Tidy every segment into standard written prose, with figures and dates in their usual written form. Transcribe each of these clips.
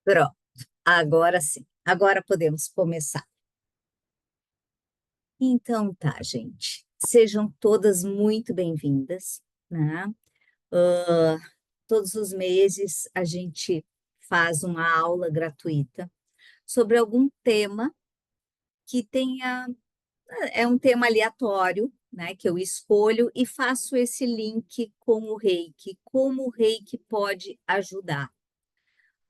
Pronto, agora sim. Agora podemos começar. Então tá, gente. Sejam todas muito bem-vindas, né? Ah, todos os meses a gente faz uma aula gratuita sobre algum tema que tenha, é um tema aleatório, né? Que eu escolho e faço esse link com o Reiki, como o Reiki pode ajudar.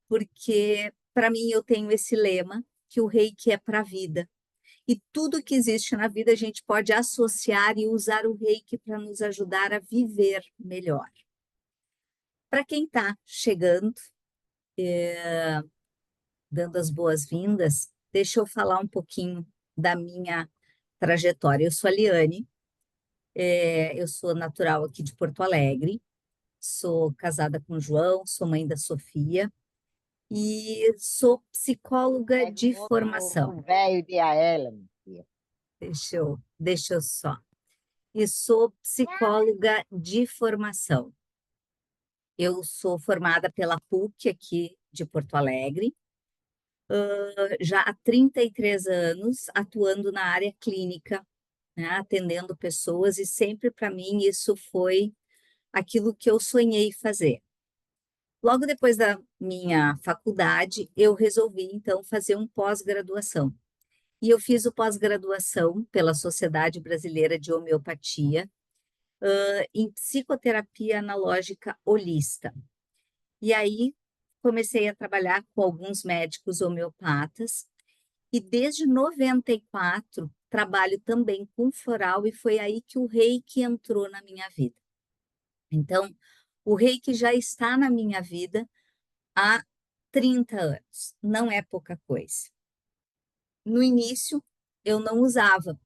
Porque, para mim, eu tenho esse lema que o Reiki é para a vida. E tudo que existe na vida a gente pode associar e usar o Reiki para nos ajudar a viver melhor. Para quem está chegando, dando as boas-vindas, deixa eu falar um pouquinho da minha trajetória. Eu sou a Liane, eu sou natural aqui de Porto Alegre, sou casada com o João, sou mãe da Sofia e sou psicóloga Pega de um outro formação. velho de a ela, minha filha. Deixa eu só. E sou psicóloga de formação. Eu sou formada pela PUC aqui de Porto Alegre, já há 33 anos atuando na área clínica, né, atendendo pessoas, e sempre para mim isso foi aquilo que eu sonhei fazer. Logo depois da minha faculdade, eu resolvi então fazer um pós-graduação. E eu fiz o pós-graduação pela Sociedade Brasileira de Homeopatia, em psicoterapia analógica holista. E aí comecei a trabalhar com alguns médicos homeopatas e desde 94 trabalho também com floral e foi aí que o Reiki entrou na minha vida. Então, o Reiki já está na minha vida há 30 anos, não é pouca coisa. No início, eu não usava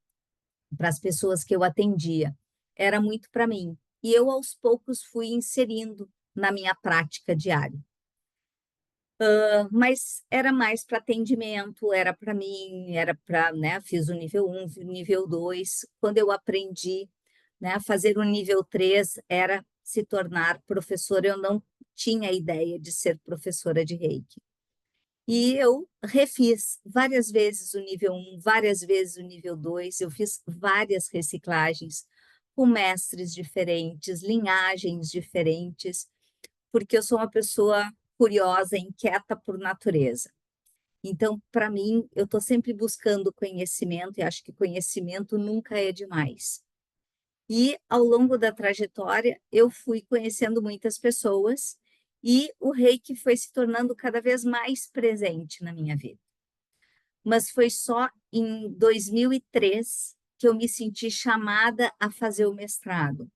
para as pessoas que eu atendia, era muito para mim. E eu, aos poucos, fui inserindo na minha prática diária. Mas era mais para atendimento, era para mim, era para, né, fiz o nível 1, o nível 2. Quando eu aprendi, né, a fazer o nível 3, era se tornar professora, eu não tinha ideia de ser professora de Reiki. E eu refiz várias vezes o nível 1, várias vezes o nível 2, eu fiz várias reciclagens com mestres diferentes, linhagens diferentes, porque eu sou uma pessoa curiosa, inquieta por natureza. Então, para mim, eu estou sempre buscando conhecimento e acho que conhecimento nunca é demais. E ao longo da trajetória, eu fui conhecendo muitas pessoas e o Reiki foi se tornando cada vez mais presente na minha vida. Mas foi só em 2003 que eu me senti chamada a fazer o mestrado.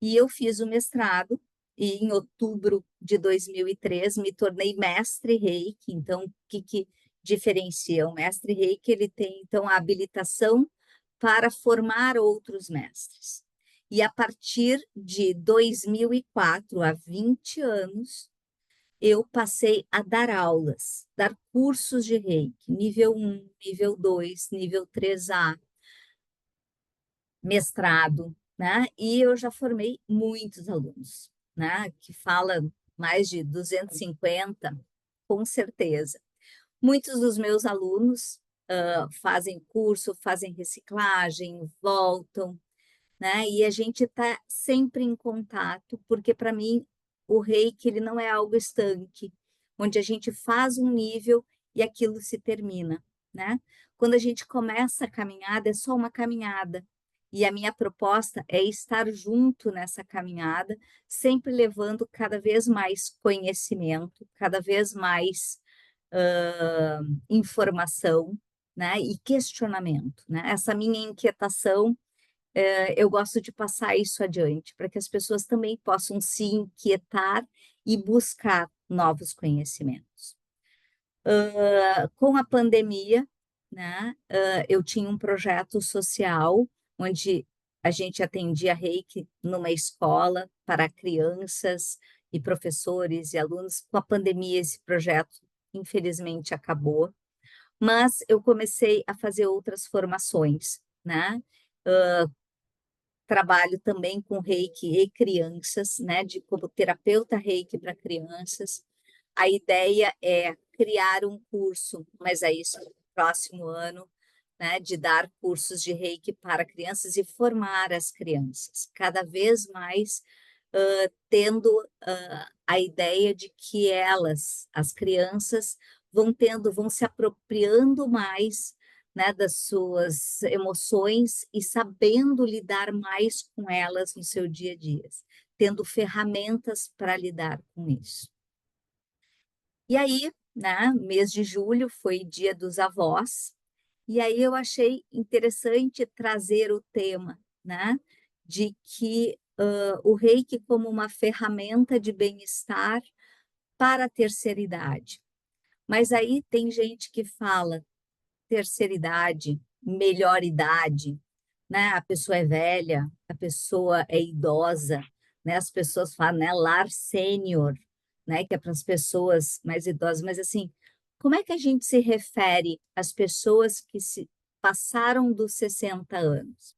E eu fiz o mestrado e em outubro de 2003 me tornei mestre Reiki. Então, o que diferencia? O mestre Reiki, ele tem, então, a habilitação para formar outros mestres. E a partir de 2004, há 20 anos, eu passei a dar aulas, dar cursos de Reiki, nível 1, nível 2, nível 3A, mestrado, né? E eu já formei muitos alunos, né? Que fala mais de 250, com certeza. Muitos dos meus alunos fazem curso, fazem reciclagem, voltam, né? E a gente está sempre em contato, porque para mim o Reiki ele não é algo estanque, onde a gente faz um nível e aquilo se termina, né? Quando a gente começa a caminhada, é só uma caminhada. E a minha proposta é estar junto nessa caminhada, sempre levando cada vez mais conhecimento, cada vez mais informação, né? E questionamento, né? Essa minha inquietação eu gosto de passar isso adiante, para que as pessoas também possam se inquietar e buscar novos conhecimentos. Com a pandemia, né, eu tinha um projeto social onde a gente atendia Reiki numa escola para crianças e professores e alunos. Com a pandemia, esse projeto, infelizmente, acabou, mas eu comecei a fazer outras formações, né? Trabalho também com Reiki e crianças, né, como terapeuta Reiki para crianças. A ideia é criar um curso, mas é isso no próximo ano, né, de dar cursos de Reiki para crianças e formar as crianças, cada vez mais tendo a ideia de que elas, as crianças, vão se apropriando mais, né, das suas emoções e sabendo lidar mais com elas no seu dia a dia, tendo ferramentas para lidar com isso. E aí, né, mês de julho foi Dia dos Avós, e aí eu achei interessante trazer o tema, né, de que o reiki como uma ferramenta de bem-estar para a terceira idade. Mas aí tem gente que fala terceira idade, melhor idade, né? A pessoa é velha, a pessoa é idosa, né? As pessoas falam, né, lar sênior, né, que é para as pessoas mais idosas, mas assim, como é que a gente se refere às pessoas que se passaram dos 60 anos?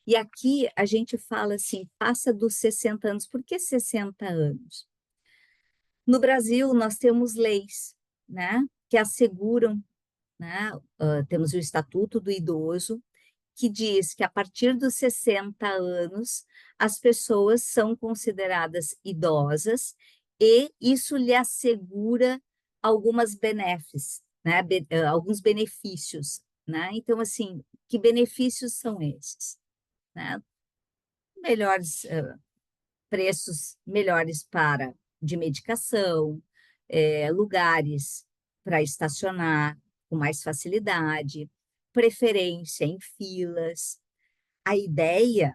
E aqui a gente fala assim, passa dos 60 anos. Por que 60 anos? No Brasil, nós temos leis, né, que asseguram, né, temos o Estatuto do Idoso, que diz que a partir dos 60 anos as pessoas são consideradas idosas e isso lhe assegura algumas benéficos, né, alguns benefícios, né? Então, assim, que benefícios são esses, né? Melhores preços melhores para de medicação, lugares para estacionar com mais facilidade, preferência em filas. A ideia,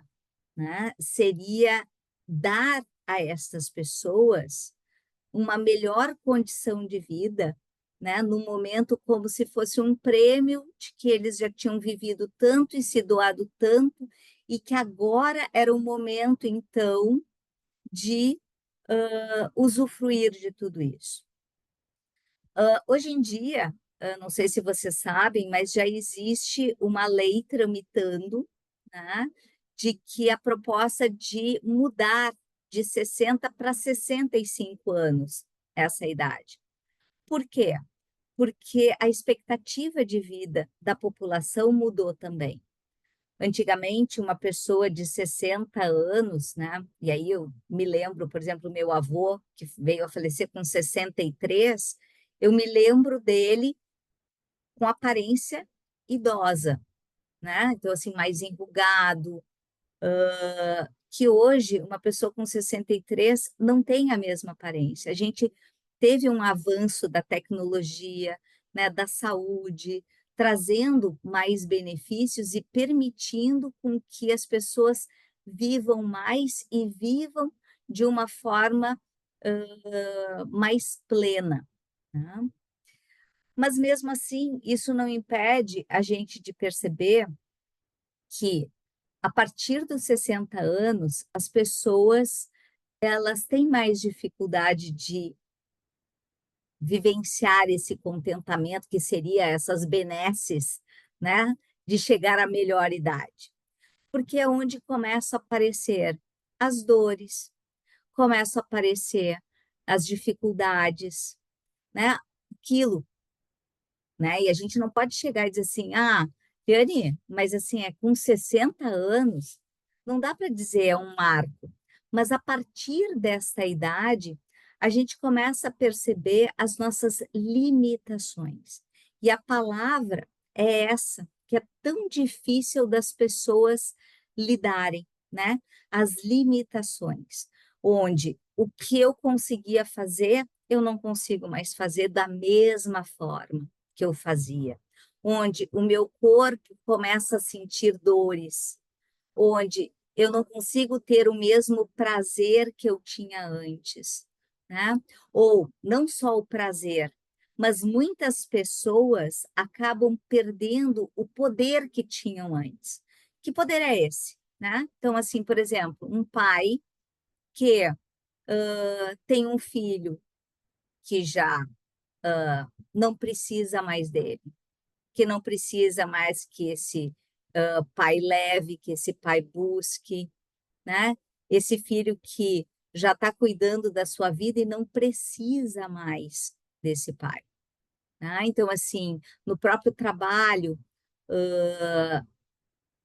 né, seria dar a essas pessoas uma melhor condição de vida, né, no momento como se fosse um prêmio de que eles já tinham vivido tanto e se doado tanto, e que agora era o momento, então, de usufruir de tudo isso. Hoje em dia, não sei se vocês sabem, mas já existe uma lei tramitando, né, de que a proposta de mudar de 60 para 65 anos essa idade. Por quê? Porque a expectativa de vida da população mudou também. Antigamente, uma pessoa de 60 anos, né? E aí eu me lembro, por exemplo, meu avô, que veio a falecer com 63, eu me lembro dele com aparência idosa, né? Então, assim, mais enrugado, que hoje uma pessoa com 63 não tem a mesma aparência. A gente teve um avanço da tecnologia, né, da saúde, trazendo mais benefícios e permitindo com que as pessoas vivam mais e vivam de uma forma mais plena, né? Mas mesmo assim, isso não impede a gente de perceber que a partir dos 60 anos, as pessoas elas têm mais dificuldade de vivenciar esse contentamento, que seria essas benesses, né, de chegar à melhor idade. Porque é onde começam a aparecer as dores, começam a aparecer as dificuldades, né, aquilo, né, e a gente não pode chegar e dizer assim, ah, Viane, mas assim, é com 60 anos, não dá para dizer é um marco, mas a partir dessa idade, a gente começa a perceber as nossas limitações. E a palavra é essa, que é tão difícil das pessoas lidarem, né? As limitações, onde o que eu conseguia fazer, eu não consigo mais fazer da mesma forma que eu fazia, onde o meu corpo começa a sentir dores, onde eu não consigo ter o mesmo prazer que eu tinha antes, né? Ou não só o prazer, mas muitas pessoas acabam perdendo o poder que tinham antes. Que poder é esse, né? Então, assim, por exemplo, um pai que tem um filho que já não precisa mais dele, que não precisa mais que esse pai leve, que esse pai busque, né? Esse filho que já está cuidando da sua vida e não precisa mais desse pai. né? Então, assim, no próprio trabalho,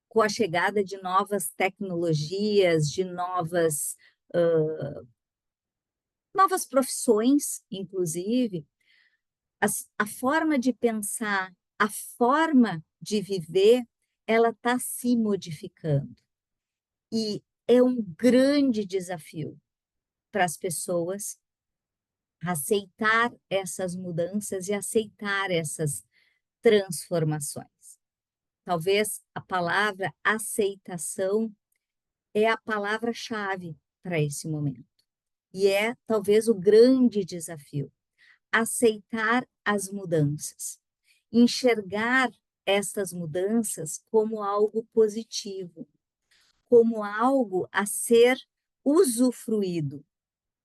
com a chegada de novas tecnologias, de novas profissões, inclusive, a forma de pensar, a forma de viver, ela está se modificando. E é um grande desafio para as pessoas aceitar essas mudanças e aceitar essas transformações. Talvez a palavra aceitação é a palavra-chave para esse momento. E é talvez o grande desafio. Aceitar as mudanças. Enxergar estas mudanças como algo positivo, como algo a ser usufruído,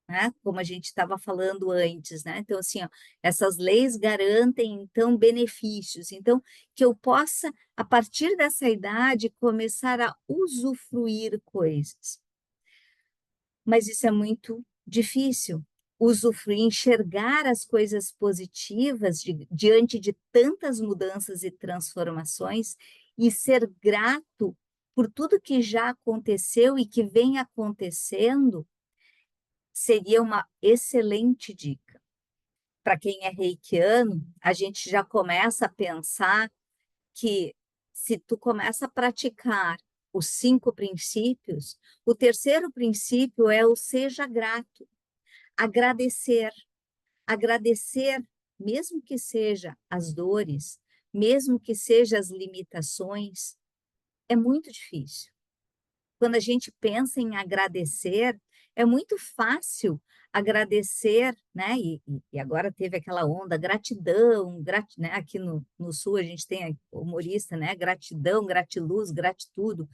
né? Como a gente estava falando antes, né? Então, assim, ó, essas leis garantem, então, benefícios. Então, que eu possa, a partir dessa idade, começar a usufruir coisas. Mas isso é muito difícil. Usufruir, enxergar as coisas positivas diante de tantas mudanças e transformações e ser grato por tudo que já aconteceu e que vem acontecendo, seria uma excelente dica. Para quem é reikiano, a gente já começa a pensar que se tu começa a praticar os 5 princípios, o terceiro princípio é o seja grato, agradecer, agradecer, mesmo que seja as dores, mesmo que seja as limitações, é muito difícil. Quando a gente pensa em agradecer, é muito fácil agradecer, né? E agora teve aquela onda, gratidão, né? Aqui no Sul a gente tem humorista, né? Gratidão, gratiluz, gratitudo,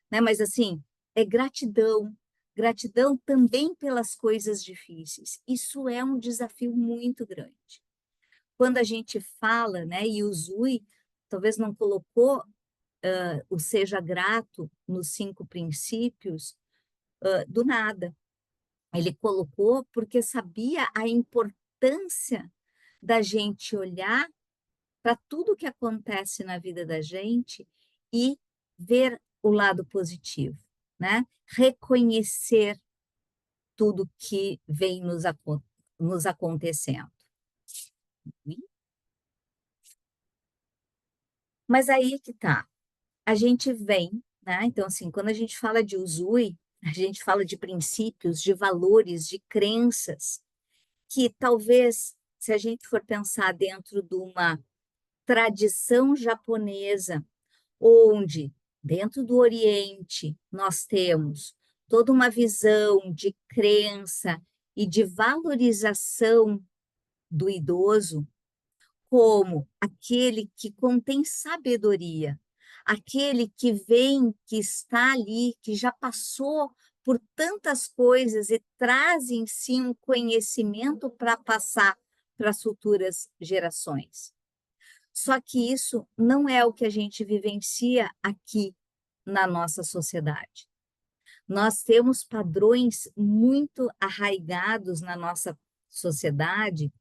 né? Mas assim, é gratidão, gratidão também pelas coisas difíceis. Isso é um desafio muito grande. Quando a gente fala, né? E o Zui talvez não colocou o seja grato nos 5 princípios, do nada. Ele colocou porque sabia a importância da gente olhar para tudo que acontece na vida da gente e ver o lado positivo, né? Reconhecer tudo que vem nos acontecendo. Mas aí que tá, a gente vem, né? Então, assim, quando a gente fala de Usui, a gente fala de princípios, de valores, de crenças, que talvez, se a gente for pensar dentro de uma tradição japonesa, onde, dentro do Oriente, nós temos toda uma visão de crença e de valorização do idoso como aquele que contém sabedoria, aquele que vem, que está ali, que já passou por tantas coisas e traz em si um conhecimento para passar para as futuras gerações. Só que isso não é o que a gente vivencia aqui na nossa sociedade. Nós temos padrões muito arraigados na nossa sociedade,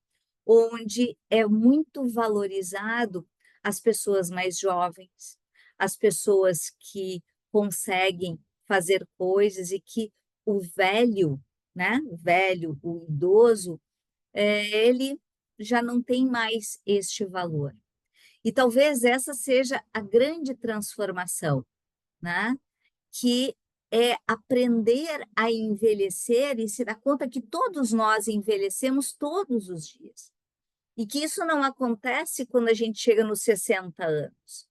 onde é muito valorizado as pessoas mais jovens, as pessoas que conseguem fazer coisas e que o velho, né, o velho, o idoso, ele já não tem mais este valor. E talvez essa seja a grande transformação, né? Que é aprender a envelhecer e se dar conta que todos nós envelhecemos todos os dias. E que isso não acontece quando a gente chega nos 60 anos.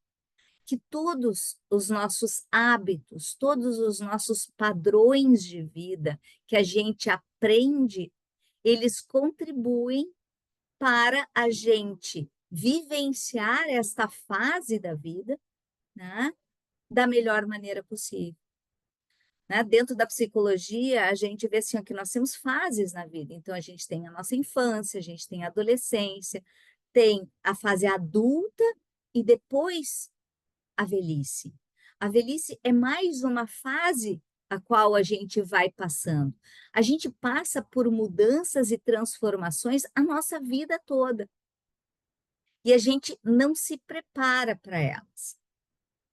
Que todos os nossos hábitos, todos os nossos padrões de vida que a gente aprende, eles contribuem para a gente vivenciar esta fase da vida, né, da melhor maneira possível. Né? Dentro da psicologia, a gente vê assim, ó, que nós temos fases na vida. Então, a gente tem a nossa infância, a gente tem a adolescência, tem a fase adulta e depois a velhice. A velhice é mais uma fase a qual a gente vai passando. A gente passa por mudanças e transformações a nossa vida toda. e a gente não se prepara para elas,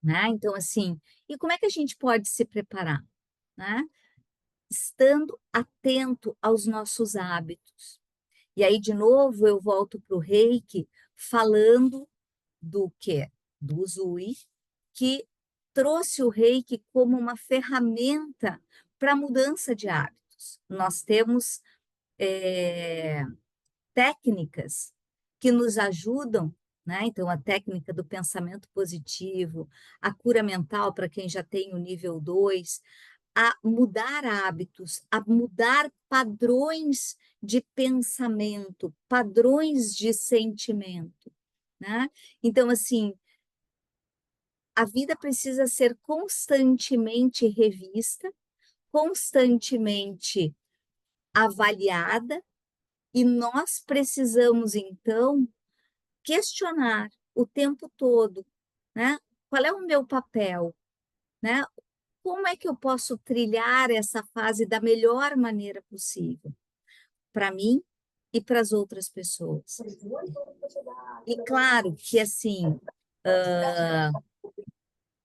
né? Então, assim, e como é que a gente pode se preparar, né? Estando atento aos nossos hábitos. E aí, de novo, eu volto para o Reiki, falando do quê? Do Usui, que trouxe o Reiki como uma ferramenta para mudança de hábitos. Nós temos técnicas que nos ajudam, né? Então, a técnica do pensamento positivo, a cura mental para quem já tem o nível 2, a mudar hábitos, a mudar padrões de pensamento, padrões de sentimento, né? Então, assim, a vida precisa ser constantemente revista, constantemente avaliada, e nós precisamos, então, questionar o tempo todo, né? Qual é o meu papel, né? Como é que eu posso trilhar essa fase da melhor maneira possível para mim e para as outras pessoas? E claro que assim,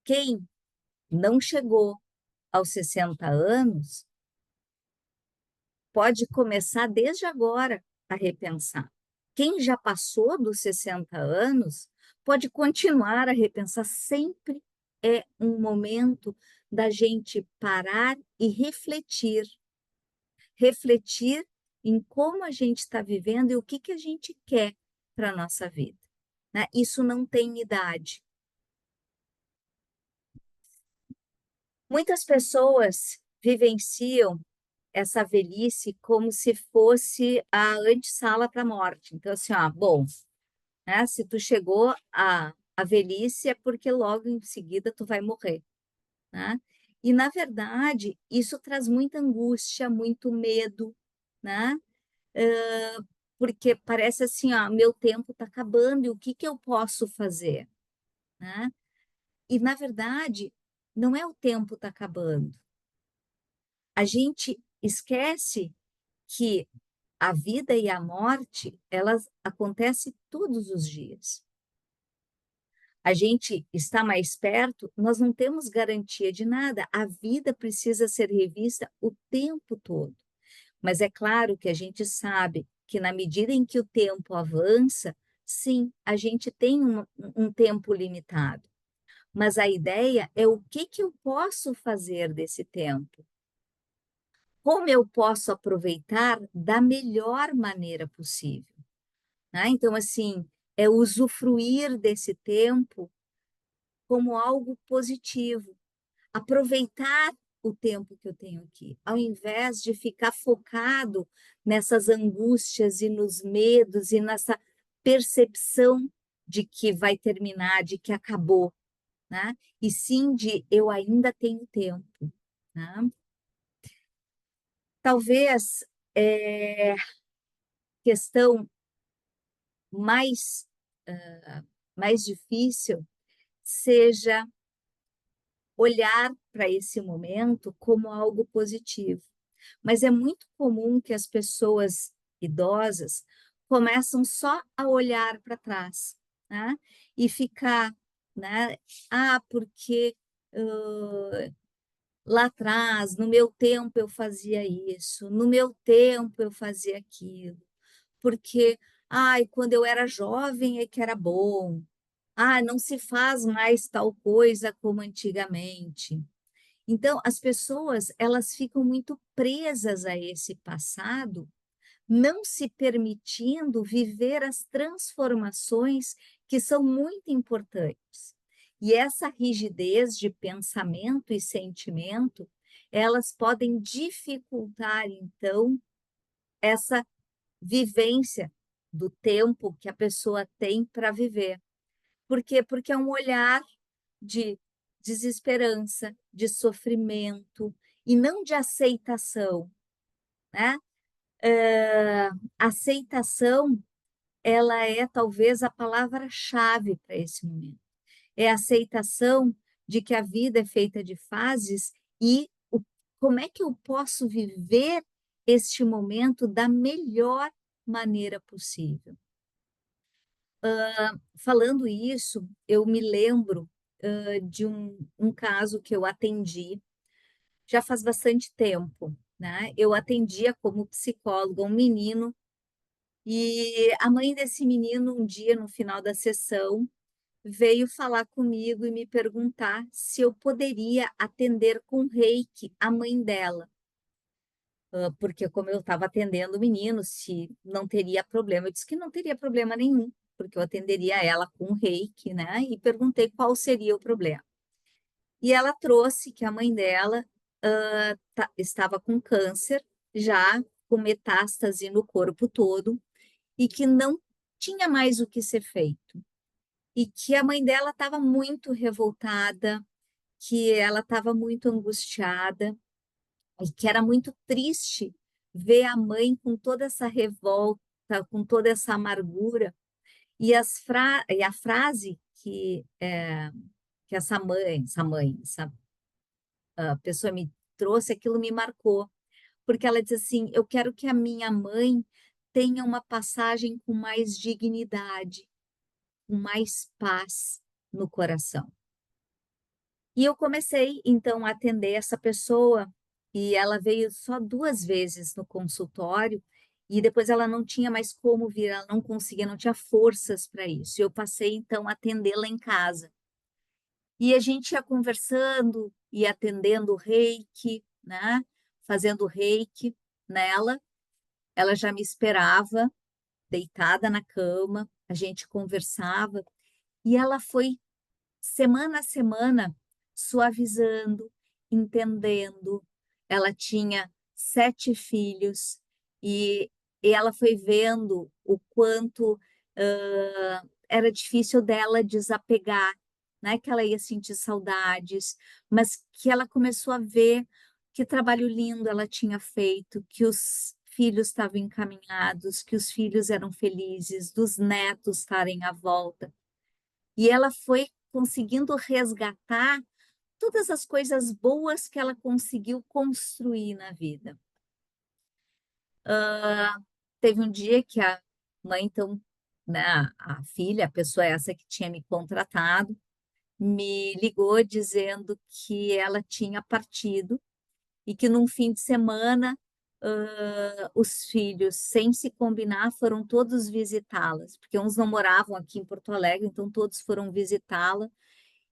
quem não chegou aos 60 anos pode começar desde agora a repensar. Quem já passou dos 60 anos pode continuar a repensar. Sempre é um momento da gente parar e refletir. Refletir em como a gente está vivendo e o que, que a gente quer para a nossa vida, né? Isso não tem idade. Muitas pessoas vivenciam essa velhice como se fosse a antessala para a morte. Então, assim, ó, bom, né, se tu chegou à velhice é porque logo em seguida tu vai morrer, né? E, na verdade, isso traz muita angústia, muito medo, né? Porque parece assim, ó, meu tempo está acabando e o que que eu posso fazer, né? E, na verdade, não é o tempo está acabando. A gente esquece que a vida e a morte, elas acontecem todos os dias. A gente está mais perto, nós não temos garantia de nada. A vida precisa ser revista o tempo todo. Mas é claro que a gente sabe que na medida em que o tempo avança, sim, a gente tem um tempo limitado. Mas a ideia é o que, que eu posso fazer desse tempo? Como eu posso aproveitar da melhor maneira possível? Né? Então, assim, é usufruir desse tempo como algo positivo, aproveitar o tempo que eu tenho aqui, ao invés de ficar focado nessas angústias e nos medos e nessa percepção de que vai terminar, de que acabou, né? E sim de eu ainda tenho tempo, né? Talvez questão mais, mais difícil seja olhar para esse momento como algo positivo. Mas é muito comum que as pessoas idosas começam só a olhar para trás, né? E ficar, né? Ah, porque lá atrás, no meu tempo eu fazia isso, no meu tempo eu fazia aquilo, porque, ai, quando eu era jovem é que era bom, ah, não se faz mais tal coisa como antigamente. Então, as pessoas, elas ficam muito presas a esse passado, não se permitindo viver as transformações que são muito importantes. E essa rigidez de pensamento e sentimento, elas podem dificultar, então, essa vivência do tempo que a pessoa tem para viver. Por quê? Porque é um olhar de desesperança, de sofrimento e não de aceitação, né? Aceitação, ela é talvez a palavra-chave para esse momento. É a aceitação de que a vida é feita de fases e como é que eu posso viver este momento da melhor maneira possível. Falando isso, eu me lembro de um caso que eu atendi já faz bastante tempo, né? Eu atendia como psicóloga um menino e a mãe desse menino, um dia no final da sessão, veio falar comigo e me perguntar se eu poderia atender com reiki a mãe dela. Porque como eu estava atendendo o menino, se não teria problema, eu disse que não teria problema nenhum, porque eu atenderia ela com reiki, né? E perguntei qual seria o problema. E ela trouxe que a mãe dela estava com câncer, já com metástase no corpo todo, e que não tinha mais o que ser feito. E que a mãe dela estava muito revoltada, que ela estava muito angustiada, e que era muito triste ver a mãe com toda essa revolta, com toda essa amargura. E a frase que essa pessoa me trouxe, aquilo me marcou, porque ela diz assim: eu quero que a minha mãe tenha uma passagem com mais dignidade, com mais paz no coração. E eu comecei, então, a atender essa pessoa, e ela veio só 2 vezes no consultório, e depois ela não tinha mais como vir, ela não conseguia, não tinha forças para isso. E eu passei, então, a atendê-la em casa. E a gente ia conversando, ia atendendo o reiki, né? Fazendo reiki nela. Ela já me esperava, deitada na cama, a gente conversava, e ela foi semana a semana, suavizando, entendendo. Ela tinha 7 filhos e, e ela foi vendo o quanto era difícil dela desapegar, né? Que ela ia sentir saudades, mas que ela começou a ver que trabalho lindo ela tinha feito, que os filhos estavam encaminhados, que os filhos eram felizes, dos netos estarem à volta. E ela foi conseguindo resgatar todas as coisas boas que ela conseguiu construir na vida. Teve um dia que a mãe, então, né, a filha, a pessoa essa que tinha me contratado, me ligou dizendo que ela tinha partido e que num fim de semana os filhos, sem se combinar, foram todos visitá-las, porque uns não moravam aqui em Porto Alegre, então todos foram visitá-la.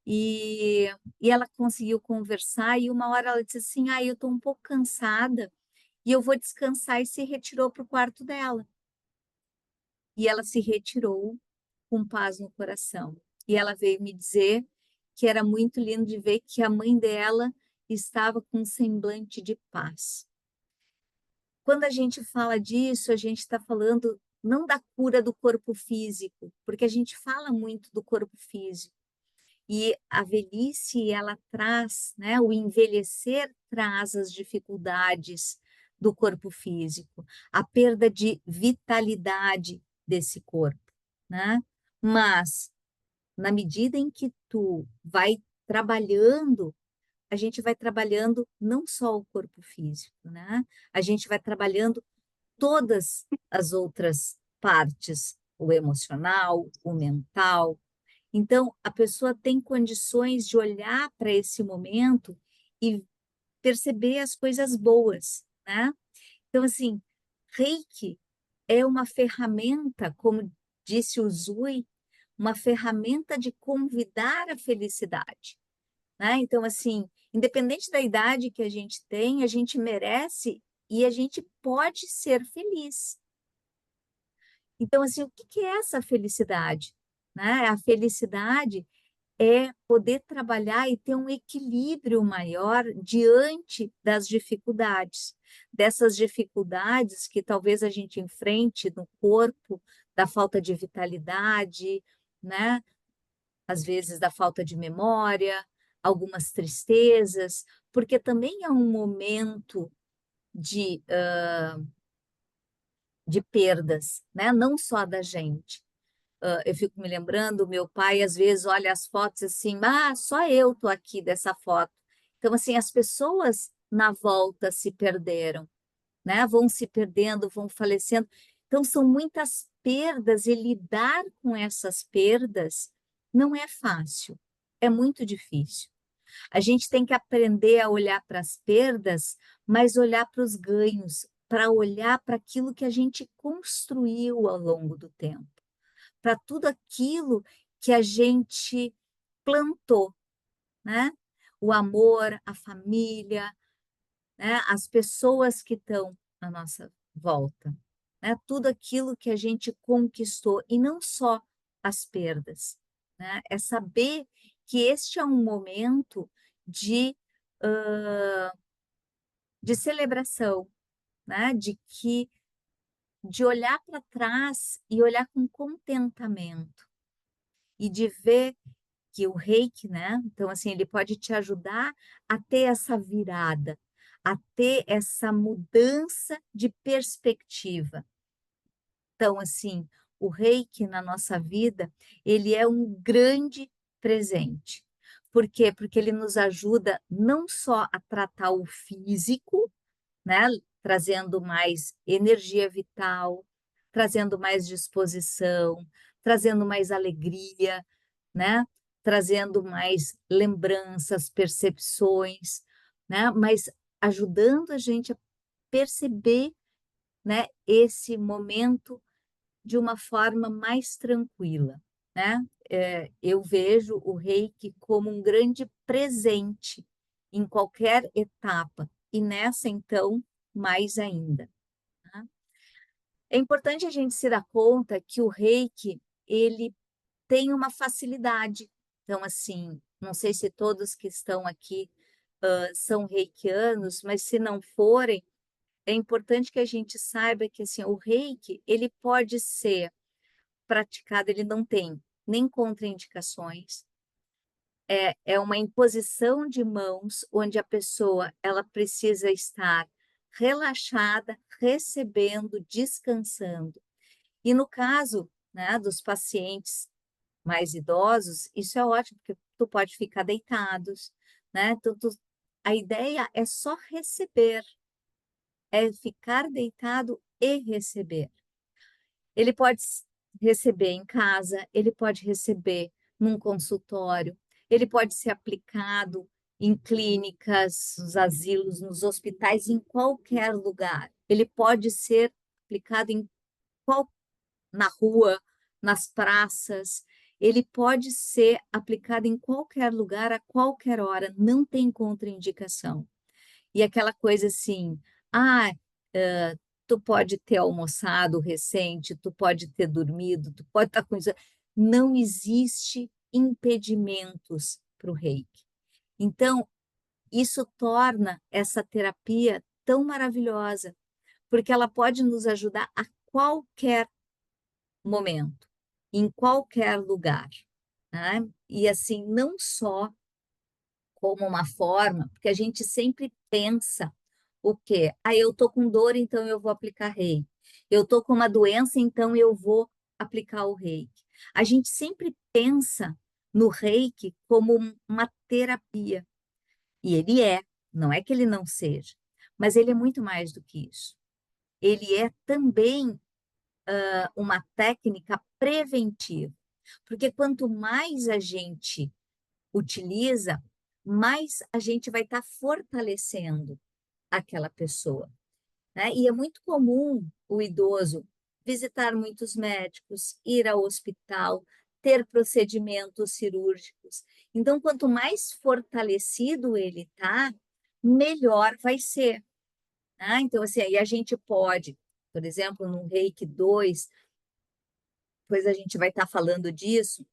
E, e ela conseguiu conversar, e uma hora ela disse assim: eu estou um pouco cansada e eu vou descansar, e se retirou para o quarto dela. E ela se retirou com paz no coração. E ela veio me dizer que era muito lindo de ver que a mãe dela estava com um semblante de paz. Quando a gente fala disso, a gente está falando não da cura do corpo físico, porque a gente fala muito do corpo físico. E a velhice, ela traz, né, o envelhecer traz as dificuldades do corpo físico, a perda de vitalidade desse corpo, né? Mas, na medida em que tu vai trabalhando, a gente vai trabalhando não só o corpo físico, né? A gente vai trabalhando todas as outras partes, o emocional, o mental. Então, a pessoa tem condições de olhar para esse momento e perceber as coisas boas, né? Então, assim, Reiki é uma ferramenta, como disse o Zui, uma ferramenta de convidar a felicidade, né? Então, assim, independente da idade que a gente tem, a gente merece e a gente pode ser feliz. Então, assim, o que é essa felicidade? Né? A felicidade é poder trabalhar e ter um equilíbrio maior diante das dificuldades, dessas dificuldades que talvez a gente enfrente no corpo, da falta de vitalidade, né? Às vezes da falta de memória, algumas tristezas, porque também é um momento de, de perdas, né? Não só da gente. Eu fico me lembrando, meu pai às vezes olha as fotos assim, só eu tô aqui dessa foto. Então, assim, as pessoas na volta se perderam, né? Vão se perdendo, vão falecendo. Então, são muitas perdas e lidar com essas perdas não é fácil, é muito difícil. A gente tem que aprender a olhar para as perdas, mas olhar para os ganhos, para olhar para aquilo que a gente construiu ao longo do tempo, para tudo aquilo que a gente plantou, né? O amor, a família, né? As pessoas que estão à nossa volta, né? Tudo aquilo que a gente conquistou, e não só as perdas, né? É saber que este é um momento de, de celebração, né? De olhar para trás e olhar com contentamento e de ver que o reiki, né? Então, assim, ele pode te ajudar a ter essa virada, a ter essa mudança de perspectiva. Então, assim, o reiki na nossa vida, ele é um grande presente. Por quê? Porque ele nos ajuda não só a tratar o físico, né? Trazendo mais energia vital, trazendo mais disposição, trazendo mais alegria, né? Trazendo mais lembranças, percepções, né? Mas ajudando a gente a perceber, né, esse momento de uma forma mais tranquila, né? Eu vejo o reiki como um grande presente em qualquer etapa, e nessa, então, mais ainda. Tá? É importante a gente se dar conta que o reiki, ele tem uma facilidade. Então, assim, não sei se todos que estão aqui são reikianos, mas se não forem, é importante que a gente saiba que assim, o reiki, ele pode ser praticado, ele não tem nem contraindicações, é uma imposição de mãos onde a pessoa ela precisa estar relaxada, recebendo, descansando. E no caso, né, dos pacientes mais idosos, isso é ótimo, porque tu pode ficar deitados, né? A ideia é só receber, é ficar deitado e receber. Ele pode receber em casa, ele pode receber num consultório, ele pode ser aplicado em clínicas, nos asilos, nos hospitais, em qualquer lugar. Ele pode ser aplicado na rua, nas praças, ele pode ser aplicado em qualquer lugar, a qualquer hora, não tem contraindicação. E aquela coisa assim, ah, tu pode ter almoçado recente, tu pode ter dormido, tu pode estar com isso. Não existe impedimentos para o reiki. Então, isso torna essa terapia tão maravilhosa, porque ela pode nos ajudar a qualquer momento, em qualquer lugar. Né? E assim, não só como uma forma, porque a gente sempre pensa o quê? Ah, eu tô com dor, então eu vou aplicar reiki. Eu tô com uma doença, então eu vou aplicar o reiki. A gente sempre pensa no reiki como uma terapia. E ele é, não é que ele não seja, mas ele é muito mais do que isso. Ele é também uma técnica preventiva, porque quanto mais a gente utiliza, mais a gente vai estar fortalecendo aquela pessoa. Né? E é muito comum o idoso visitar muitos médicos, ir ao hospital, ter procedimentos cirúrgicos. Então, quanto mais fortalecido ele está, melhor vai ser. Né? Então, assim, aí a gente pode, por exemplo, no Reiki 2, depois a gente vai estar falando disso,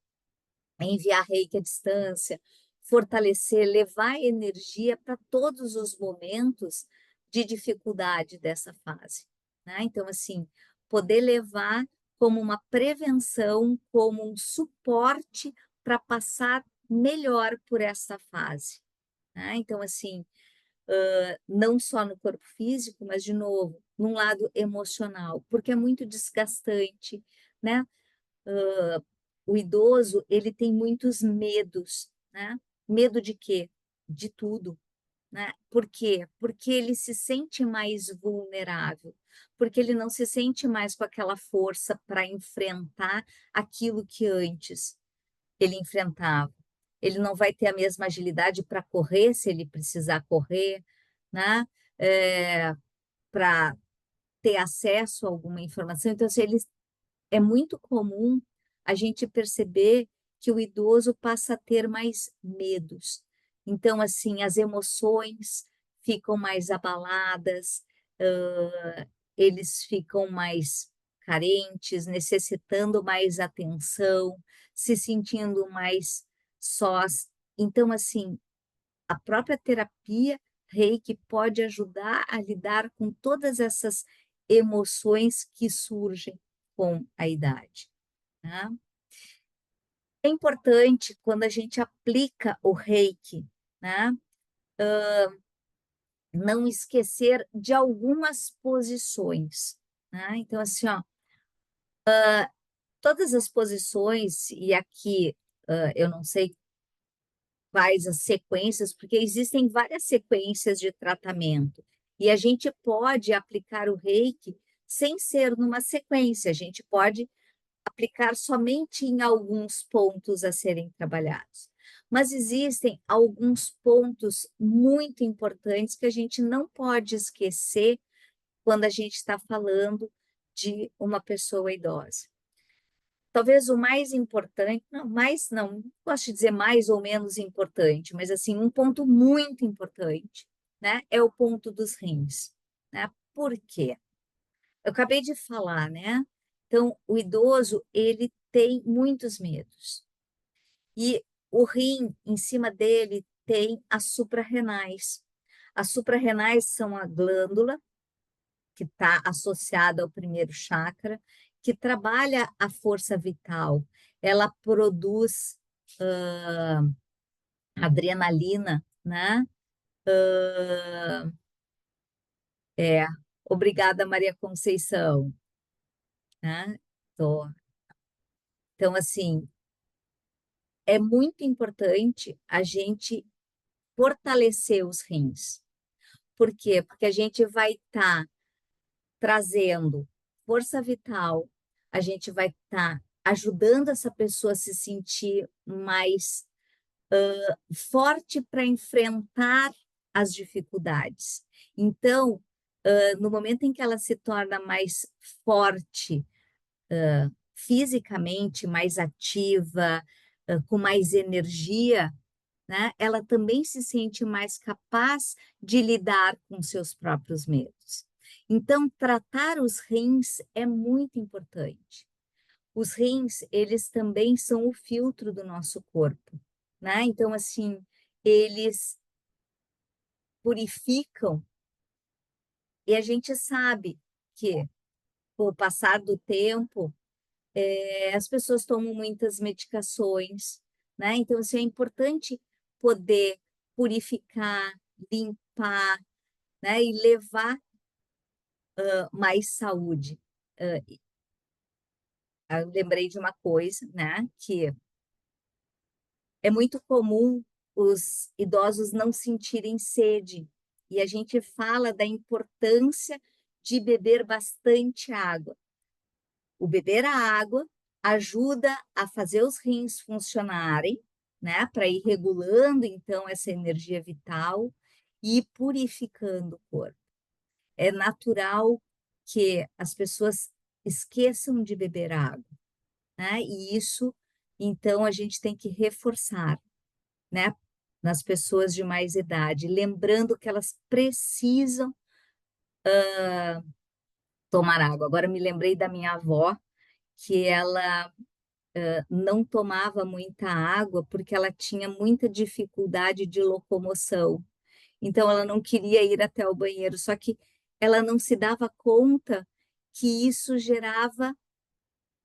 enviar reiki à distância, fortalecer, levar energia para todos os momentos de dificuldade dessa fase. Né? Então, assim, poder levar como uma prevenção, como um suporte para passar melhor por essa fase. Né? Então, assim, não só no corpo físico, mas, de novo, num lado emocional, porque é muito desgastante, né? O idoso, ele tem muitos medos, né? Medo de quê? De tudo, né? Por quê? Porque ele se sente mais vulnerável, porque ele não se sente mais com aquela força para enfrentar aquilo que antes ele enfrentava. Ele não vai ter a mesma agilidade para correr, se ele precisar correr, né? Para ter acesso a alguma informação. Então, assim, é muito comum a gente perceber que o idoso passa a ter mais medos. Então, assim, as emoções ficam mais abaladas, eles ficam mais carentes, necessitando mais atenção, se sentindo mais sós. Então, assim, a própria terapia Reiki pode ajudar a lidar com todas essas emoções que surgem com a idade, né? É importante quando a gente aplica o Reiki, né, não esquecer de algumas posições, né? Então, assim, ó, todas as posições, e aqui eu não sei quais as sequências, porque existem várias sequências de tratamento, e a gente pode aplicar o Reiki sem ser numa sequência, a gente pode aplicar somente em alguns pontos a serem trabalhados. Mas existem alguns pontos muito importantes que a gente não pode esquecer quando a gente está falando de uma pessoa idosa. Talvez o mais importante, não gosto de dizer mais ou menos importante, mas assim, um ponto muito importante, né, é o ponto dos rins, né? Por quê? Eu acabei de falar, né? Então, o idoso, ele tem muitos medos. E o rim, em cima dele, tem as suprarrenais. As suprarrenais são a glândula que está associada ao primeiro chakra, que trabalha a força vital. Ela produz adrenalina, né? É, obrigada, Maria Conceição. Né? Tô. Então, assim, é muito importante a gente fortalecer os rins. Por quê? Porque a gente vai estar trazendo força vital, a gente vai estar ajudando essa pessoa a se sentir mais forte para enfrentar as dificuldades. Então, no momento em que ela se torna mais forte fisicamente, mais ativa, com mais energia, né, ela também se sente mais capaz de lidar com seus próprios medos. Então, tratar os rins é muito importante. Os rins, eles também são o filtro do nosso corpo, né? Então, assim, eles purificam e a gente sabe que, com o passar do tempo, as pessoas tomam muitas medicações, né? Então, assim, é importante poder purificar, limpar, né? E levar mais saúde. Eu lembrei de uma coisa, né? Que é muito comum os idosos não sentirem sede. E a gente fala da importância de beber bastante água. O beber a água ajuda a fazer os rins funcionarem, né, para ir regulando então essa energia vital e purificando o corpo. É natural que as pessoas esqueçam de beber água, né? E isso então a gente tem que reforçar, né, nas pessoas de mais idade, lembrando que elas precisam tomar água. Agora me lembrei da minha avó, que ela não tomava muita água porque ela tinha muita dificuldade de locomoção. Então, ela não queria ir até o banheiro, só que ela não se dava conta que isso gerava,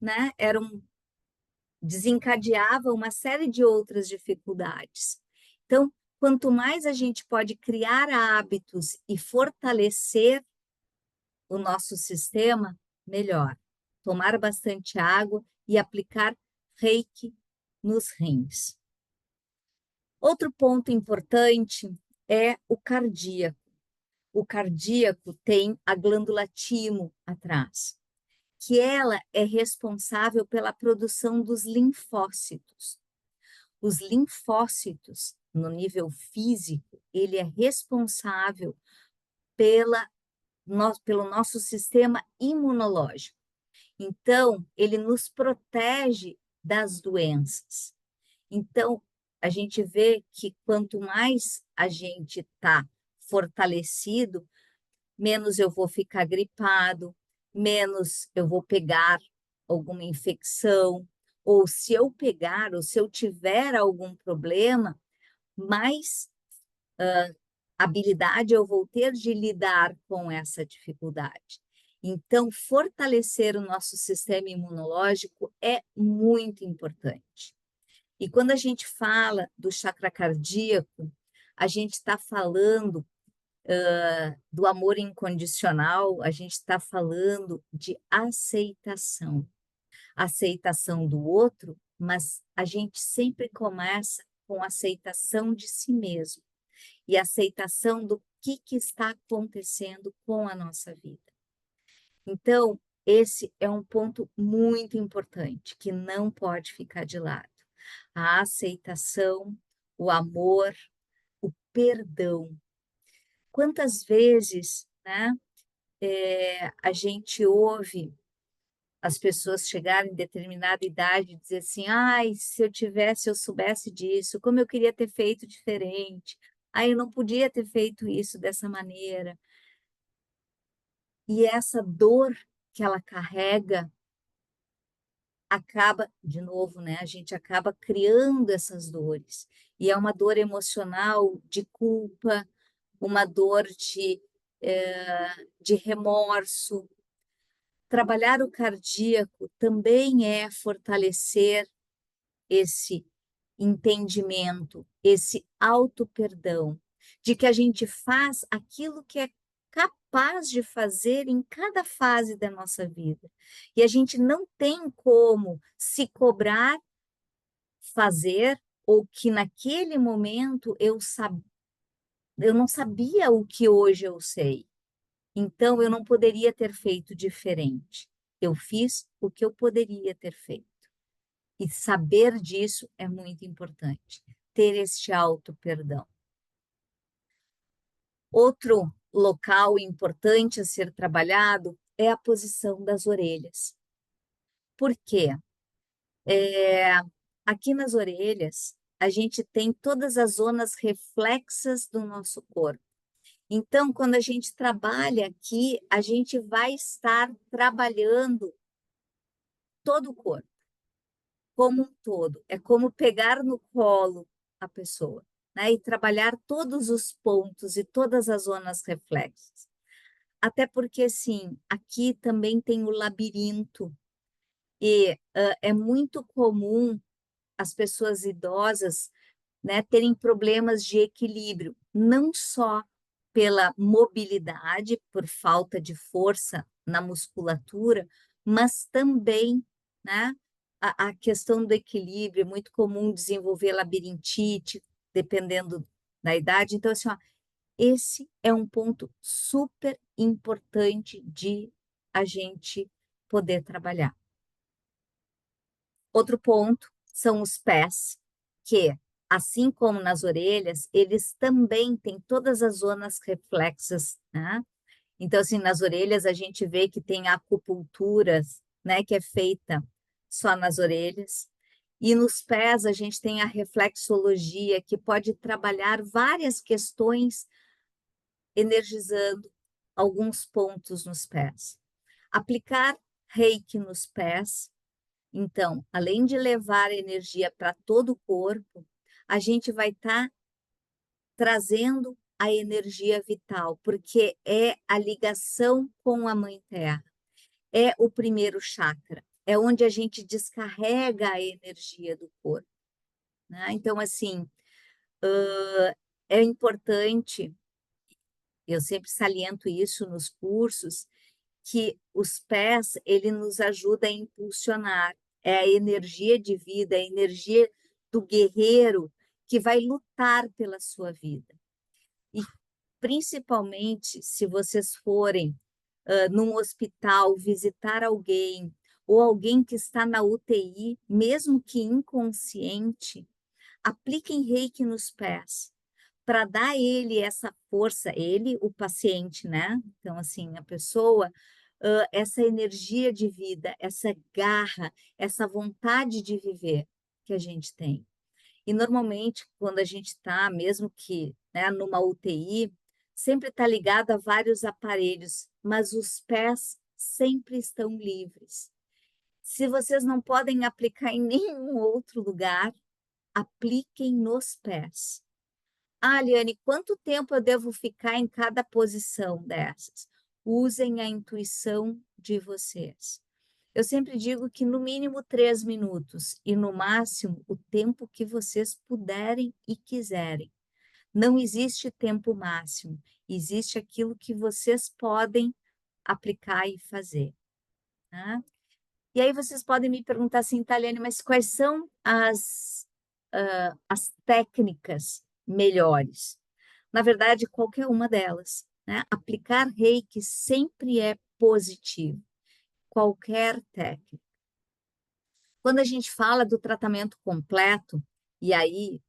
né? Desencadeava uma série de outras dificuldades. Então, quanto mais a gente pode criar hábitos e fortalecer o nosso sistema, melhor. Tomar bastante água e aplicar Reiki nos rins. Outro ponto importante é o cardíaco. O cardíaco tem a glândula timo atrás, que ela é responsável pela produção dos linfócitos. Os linfócitos, no nível físico, ele é responsável pelo nosso sistema imunológico. Então, ele nos protege das doenças. Então, a gente vê que quanto mais a gente está fortalecido, menos eu vou ficar gripado, menos eu vou pegar alguma infecção, ou se eu pegar, ou se eu tiver algum problema, mais habilidade eu vou ter de lidar com essa dificuldade. Então, fortalecer o nosso sistema imunológico é muito importante. E quando a gente fala do chakra cardíaco, a gente está falando do amor incondicional, a gente está falando de aceitação. Aceitação do outro, mas a gente sempre começa com aceitação de si mesmo e aceitação do que está acontecendo com a nossa vida. Então, esse é um ponto muito importante que não pode ficar de lado. A aceitação, o amor, o perdão. Quantas vezes, né, a gente ouve as pessoas chegarem em determinada idade e dizer assim, ai, se eu tivesse, eu soubesse disso, como eu queria ter feito diferente, ai, eu não podia ter feito isso dessa maneira. E essa dor que ela carrega acaba, de novo, né, a gente acaba criando essas dores. E é uma dor emocional de culpa, uma dor de remorso. Trabalhar o cardíaco também é fortalecer esse entendimento, esse auto-perdão, de que a gente faz aquilo que é capaz de fazer em cada fase da nossa vida. E a gente não tem como se cobrar fazer ou que naquele momento eu não sabia o que hoje eu sei. Então, eu não poderia ter feito diferente. Eu fiz o que eu poderia ter feito. E saber disso é muito importante. Ter este auto-perdão. Outro local importante a ser trabalhado é a posição das orelhas. Por quê? Aqui nas orelhas, a gente tem todas as zonas reflexas do nosso corpo. Então, quando a gente trabalha aqui, a gente vai estar trabalhando todo o corpo, como um todo. É como pegar no colo a pessoa, né? E trabalhar todos os pontos e todas as zonas reflexas. Até porque, assim, aqui também tem o labirinto. E é muito comum as pessoas idosas, né, terem problemas de equilíbrio, não só pela mobilidade, por falta de força na musculatura, mas também, né, a questão do equilíbrio, é muito comum desenvolver labirintite, dependendo da idade. Então, assim, ó, esse é um ponto super importante de a gente poder trabalhar. Outro ponto são os pés, que, assim como nas orelhas, eles também têm todas as zonas reflexas, né? Então, assim, nas orelhas a gente vê que tem acupunturas, né, que é feita só nas orelhas. E nos pés a gente tem a reflexologia, que pode trabalhar várias questões energizando alguns pontos nos pés. Aplicar reiki nos pés. Então, além de levar energia para todo o corpo, a gente vai estar trazendo a energia vital, porque é a ligação com a Mãe Terra, é o primeiro chakra, é onde a gente descarrega a energia do corpo, né? Então, assim, é importante, eu sempre saliento isso nos cursos, que os pés, ele nos ajuda a impulsionar, é a energia de vida, a energia do guerreiro que vai lutar pela sua vida. principalmente se vocês forem num hospital visitar alguém, ou alguém que está na UTI, mesmo que inconsciente, apliquem reiki nos pés, para dar ele essa força, ele, o paciente, né? Então, assim, a pessoa, essa energia de vida, essa garra, essa vontade de viver que a gente tem. E normalmente, quando a gente está, mesmo que né, numa UTI, sempre está ligado a vários aparelhos, mas os pés sempre estão livres. Se vocês não podem aplicar em nenhum outro lugar, apliquem nos pés. Ah, Liane, quanto tempo eu devo ficar em cada posição dessas? Usem a intuição de vocês. Eu sempre digo que no mínimo 3 minutos e no máximo o tempo que vocês puderem e quiserem. Não existe tempo máximo, existe aquilo que vocês podem aplicar e fazer. Tá? E aí vocês podem me perguntar assim, Taliane, mas quais são as técnicas melhores? Na verdade, qualquer uma delas. Né? Aplicar reiki sempre é positivo, qualquer técnica. Quando a gente fala do tratamento completo, e aí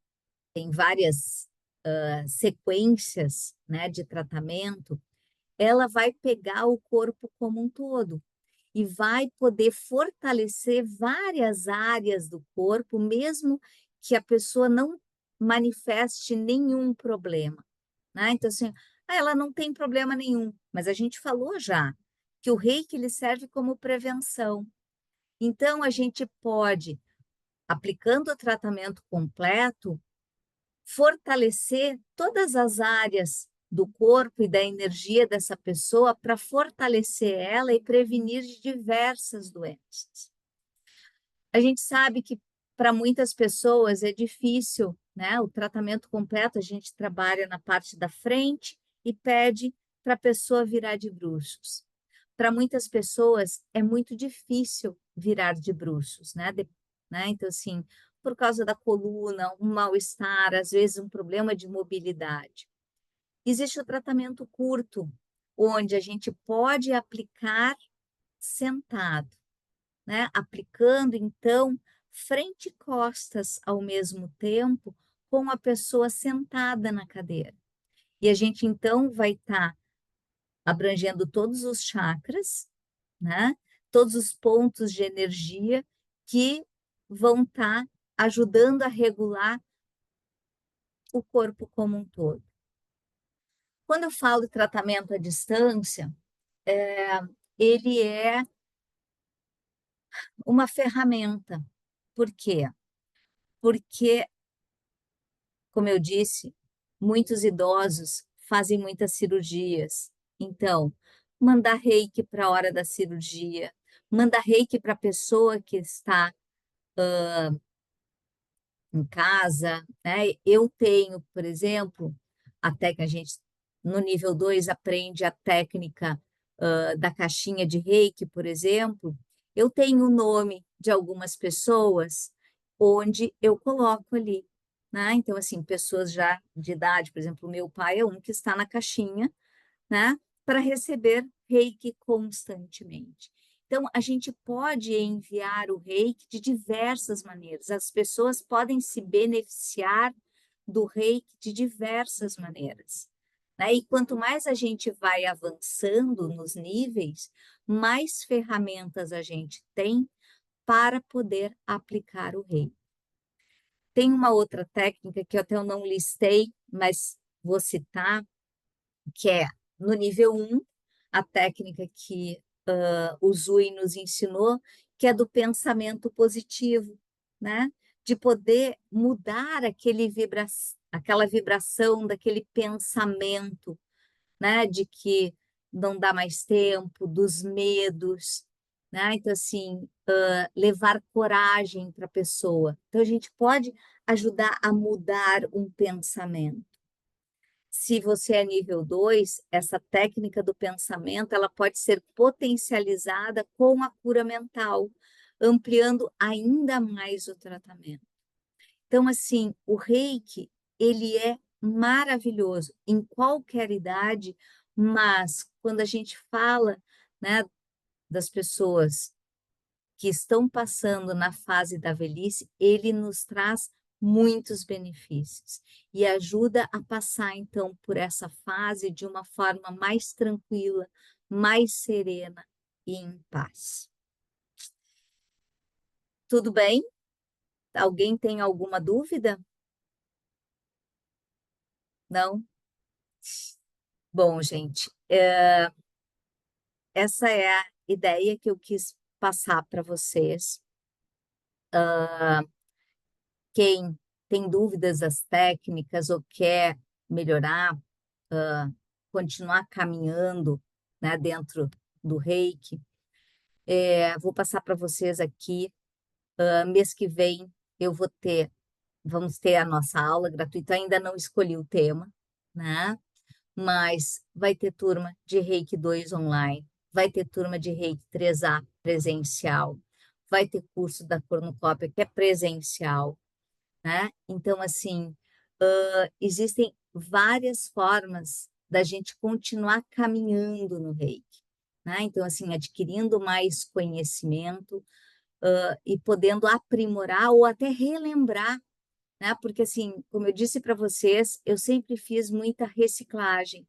tem várias sequências né, de tratamento, ela vai pegar o corpo como um todo e vai poder fortalecer várias áreas do corpo, mesmo que a pessoa não manifeste nenhum problema. Né? Então, assim, ela não tem problema nenhum, mas a gente falou já que o reiki ele serve como prevenção. Então, a gente pode, aplicando o tratamento completo, fortalecer todas as áreas do corpo e da energia dessa pessoa para fortalecer ela e prevenir de diversas doenças. A gente sabe que para muitas pessoas é difícil, né? O tratamento completo, a gente trabalha na parte da frente e pede para a pessoa virar de bruços. Para muitas pessoas é muito difícil virar de bruços, né? Né? Então, assim, por causa da coluna, um mal-estar, às vezes um problema de mobilidade. Existe o tratamento curto, onde a gente pode aplicar sentado, né? Aplicando, então, frente e costas ao mesmo tempo, com a pessoa sentada na cadeira. E a gente, então, vai estar abrangendo todos os chakras, né? Todos os pontos de energia que vão estar ajudando a regular o corpo como um todo. Quando eu falo de tratamento à distância, ele é uma ferramenta. Por quê? Porque, como eu disse, muitos idosos fazem muitas cirurgias. Então, mandar reiki para a hora da cirurgia, mandar reiki para a pessoa que está em casa, né? Eu tenho, por exemplo, até que a gente, no nível 2 aprende a técnica da caixinha de reiki, por exemplo, eu tenho o nome de algumas pessoas onde eu coloco ali, né? Então, assim, pessoas já de idade, por exemplo, o meu pai é um que está na caixinha, né? Para receber reiki constantemente. Então, a gente pode enviar o reiki de diversas maneiras. As pessoas podem se beneficiar do reiki de diversas maneiras. Né? E quanto mais a gente vai avançando nos níveis, mais ferramentas a gente tem para poder aplicar o reiki. Tem uma outra técnica que eu até não listei, mas vou citar, que é no nível 1, a técnica que o Zui nos ensinou, que é do pensamento positivo, né? De poder mudar aquela vibração daquele pensamento, né? De que não dá mais tempo, dos medos, né? Então, assim, levar coragem para a pessoa. Então, a gente pode ajudar a mudar um pensamento. Se você é nível 2, essa técnica do pensamento, ela pode ser potencializada com a cura mental, ampliando ainda mais o tratamento. Então, assim, o reiki, ele é maravilhoso em qualquer idade, mas quando a gente fala, né, das pessoas que estão passando na fase da velhice, ele nos traz muitos benefícios e ajuda a passar, então, por essa fase de uma forma mais tranquila, mais serena e em paz. Tudo bem? Alguém tem alguma dúvida? Não? Bom, gente, essa é a ideia que eu quis passar para vocês. Quem tem dúvidas das técnicas ou quer melhorar, continuar caminhando, né, dentro do Reiki, vou passar para vocês aqui. Mês que vem eu vamos ter a nossa aula gratuita. Ainda não escolhi o tema, né? Mas vai ter turma de Reiki 2 online, vai ter turma de Reiki 3A presencial, vai ter curso da cornucópia que é presencial, né? Então, assim, existem várias formas da gente continuar caminhando no Reiki, né? Então, assim, adquirindo mais conhecimento, e podendo aprimorar ou até relembrar, né? Porque, assim, como eu disse para vocês, eu sempre fiz muita reciclagem.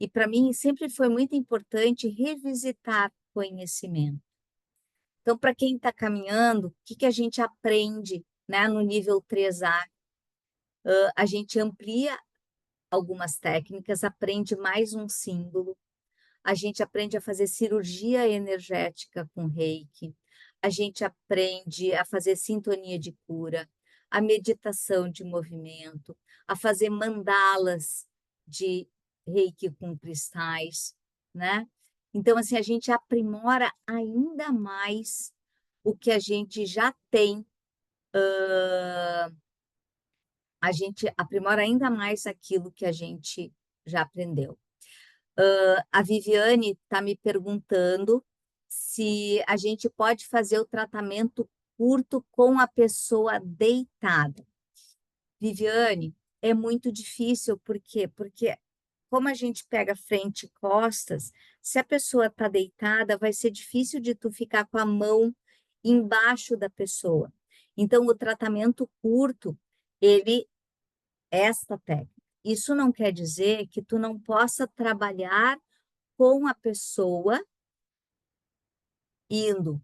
E para mim sempre foi muito importante revisitar conhecimento. Então, para quem está caminhando, o que a gente aprende, né, no nível 3A? A gente amplia algumas técnicas, aprende mais um símbolo, a gente aprende a fazer cirurgia energética com Reiki, a gente aprende a fazer sintonia de cura, a meditação de movimento, a fazer mandalas de Reiki com cristais, né? Então, assim, a gente aprimora ainda mais o que a gente já tem, a gente aprimora ainda mais aquilo que a gente já aprendeu. A Viviane está me perguntando se a gente pode fazer o tratamento curto com a pessoa deitada. Viviane, é muito difícil, por quê? Porque como a gente pega frente e costas, se a pessoa está deitada, vai ser difícil de tu ficar com a mão embaixo da pessoa. Então, o tratamento curto, ele é esta técnica. Isso não quer dizer que tu não possa trabalhar com a pessoa indo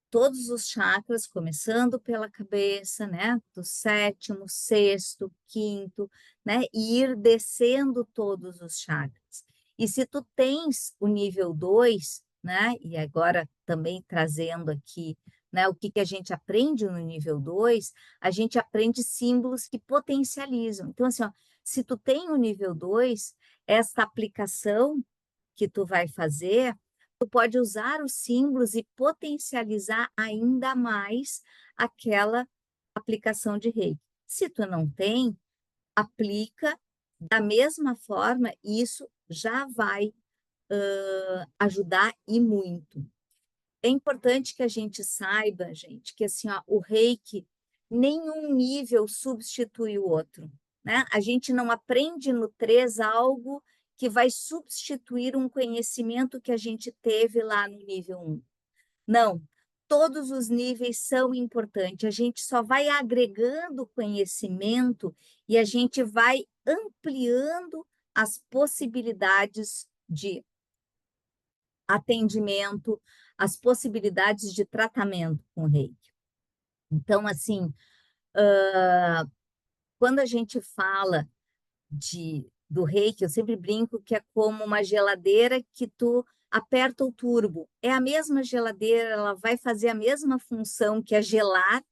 todos os chakras, começando pela cabeça, né? Do sétimo, sexto, quinto, né? E ir descendo todos os chakras. E se tu tens o nível 2, né? E agora também trazendo aqui, né? O que a gente aprende no nível 2, a gente aprende símbolos que potencializam. Então, assim, ó, se tu tem o nível 2, esta aplicação que tu vai fazer, tu pode usar os símbolos e potencializar ainda mais aquela aplicação de Reiki. Se tu não tem, aplica da mesma forma, e isso já vai ajudar e muito. É importante que a gente saiba, gente, que assim, ó, o Reiki, nenhum nível substitui o outro, né? A gente não aprende no 3 algo que vai substituir um conhecimento que a gente teve lá no nível 1. Não, todos os níveis são importantes. A gente só vai agregando conhecimento e a gente vai ampliando as possibilidades de atendimento, as possibilidades de tratamento com Reiki. Então, assim, quando a gente fala do Reiki, eu sempre brinco que é como uma geladeira que tu aperta o turbo. É a mesma geladeira, ela vai fazer a mesma função que é gelar,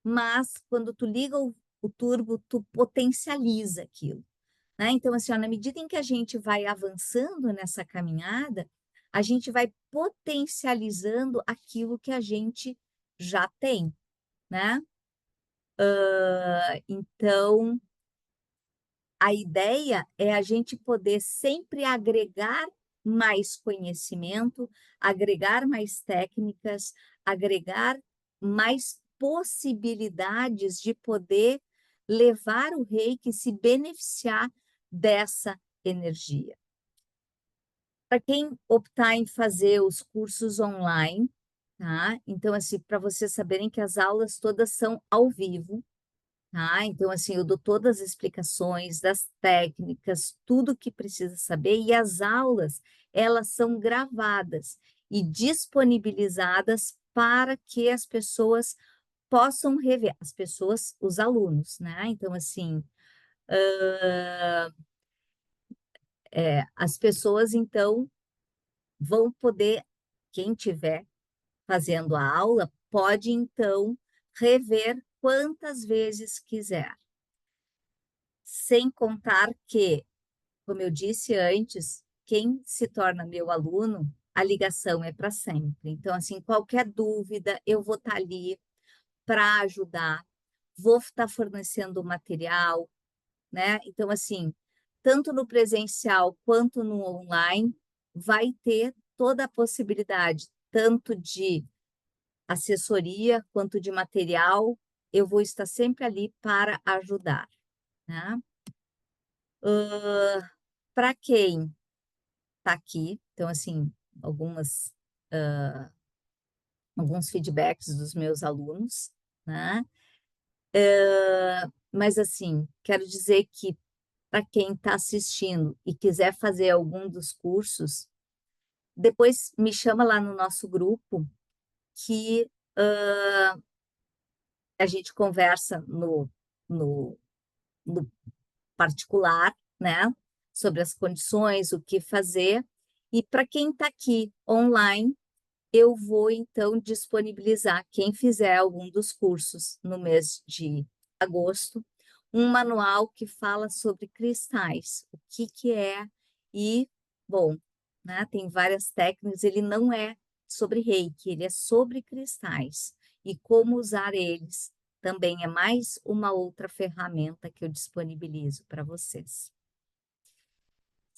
mas quando tu liga o turbo, tu potencializa aquilo, né? Então, assim, ó, na medida em que a gente vai avançando nessa caminhada, a gente vai potencializando aquilo que a gente já tem, né? Então, a ideia é a gente poder sempre agregar mais conhecimento, agregar mais técnicas, agregar mais possibilidades de poder levar o reiki e se beneficiar dessa energia. Para quem optar em fazer os cursos online, tá? Então, assim, para vocês saberem que as aulas todas são ao vivo, tá? Então, assim, eu dou todas as explicações das técnicas, tudo que precisa saber, e as aulas, elas são gravadas e disponibilizadas para que as pessoas possam rever, as pessoas, os alunos, né? Então, assim, as pessoas, então, vão poder, quem tiver fazendo a aula, pode, então, rever quantas vezes quiser. Sem contar que, como eu disse antes, quem se torna meu aluno, a ligação é para sempre. Então, assim, qualquer dúvida, eu vou estar ali para ajudar, vou estar fornecendo o material, né? Então, assim, tanto no presencial quanto no online, vai ter toda a possibilidade, tanto de assessoria quanto de material, eu vou estar sempre ali para ajudar, né? Para quem está aqui, então, assim, alguns feedbacks dos meus alunos, né? Mas, assim, quero dizer que para quem está assistindo e quiser fazer algum dos cursos, depois me chama lá no nosso grupo que a gente conversa no, no particular, né? Sobre as condições, o que fazer. E para quem está aqui online, eu vou então disponibilizar, quem fizer algum dos cursos no mês de agosto, um manual que fala sobre cristais, o que que é e, bom, né, tem várias técnicas, ele não é sobre reiki, ele é sobre cristais e como usar eles. Também é mais uma outra ferramenta que eu disponibilizo para vocês.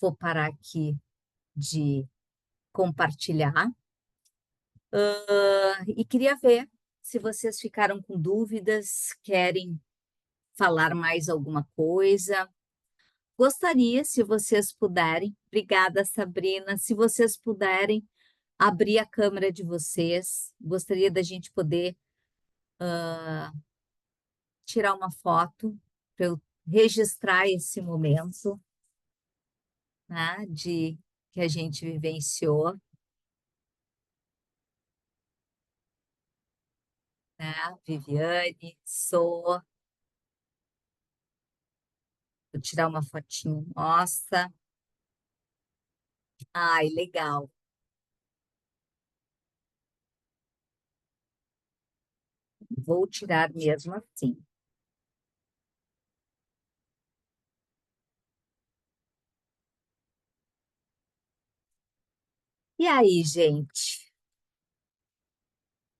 Vou parar aqui de compartilhar. E queria ver se vocês ficaram com dúvidas, querem falar mais alguma coisa. Gostaria, se vocês puderem, obrigada, Sabrina, se vocês puderem abrir a câmera de vocês, gostaria da gente poder tirar uma foto para eu registrar esse momento, né, de que a gente vivenciou, né? Viviane, vou tirar uma fotinho nossa. Ai, legal. Vou tirar mesmo assim. E aí, gente?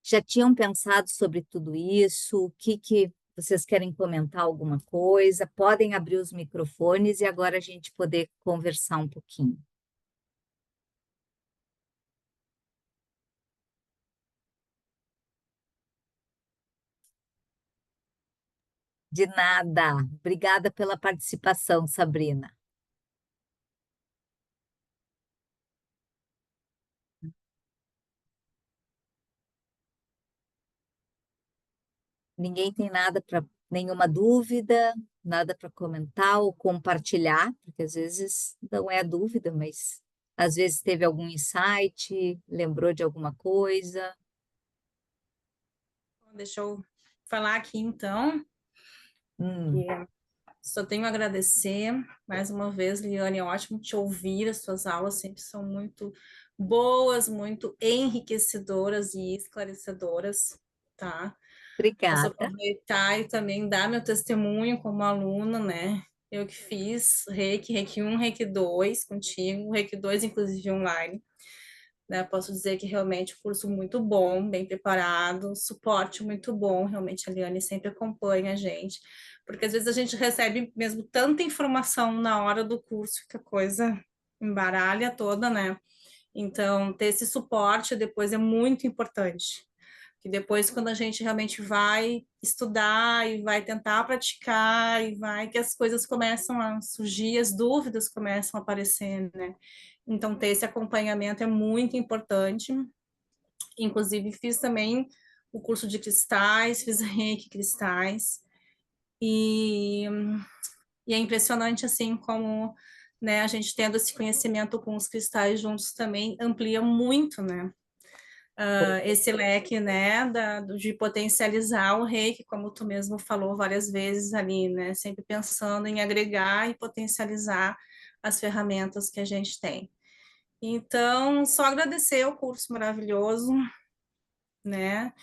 Já tinham pensado sobre tudo isso? O que que vocês querem comentar alguma coisa? Podem abrir os microfones e agora a gente poder conversar um pouquinho. De nada. Obrigada pela participação, Sabrina. Ninguém tem nada para nenhuma dúvida, nada para comentar ou compartilhar, porque às vezes não é dúvida, mas às vezes teve algum insight, lembrou de alguma coisa. Deixa eu falar aqui então, Hum, que só tenho a agradecer mais uma vez, Liane, é ótimo te ouvir, as suas aulas sempre são muito boas, muito enriquecedoras e esclarecedoras, tá? Posso obrigada. aproveitar e também dar meu testemunho como aluna, né? Eu que fiz Reiki 1, Reiki 2 contigo, Reiki 2 inclusive online. Né? Posso dizer que realmente o curso muito bom, bem preparado, suporte muito bom, realmente a Liane sempre acompanha a gente, porque às vezes a gente recebe mesmo tanta informação na hora do curso que a coisa embaralha toda, né? Então, ter esse suporte depois é muito importante, E depois, quando a gente realmente vai estudar e vai tentar praticar, e vai que as coisas começam a surgir, as dúvidas começam a aparecer, né? Então, ter esse acompanhamento é muito importante. Inclusive, fiz também o curso de cristais, fiz reiki cristais. E, e é impressionante, assim, como, né, a gente tendo esse conhecimento com os cristais juntos também amplia muito, né? Esse leque, né, de potencializar o reiki, como tu mesmo falou várias vezes ali, né, sempre pensando em agregar e potencializar as ferramentas que a gente tem. Então, só agradecer o curso maravilhoso, né,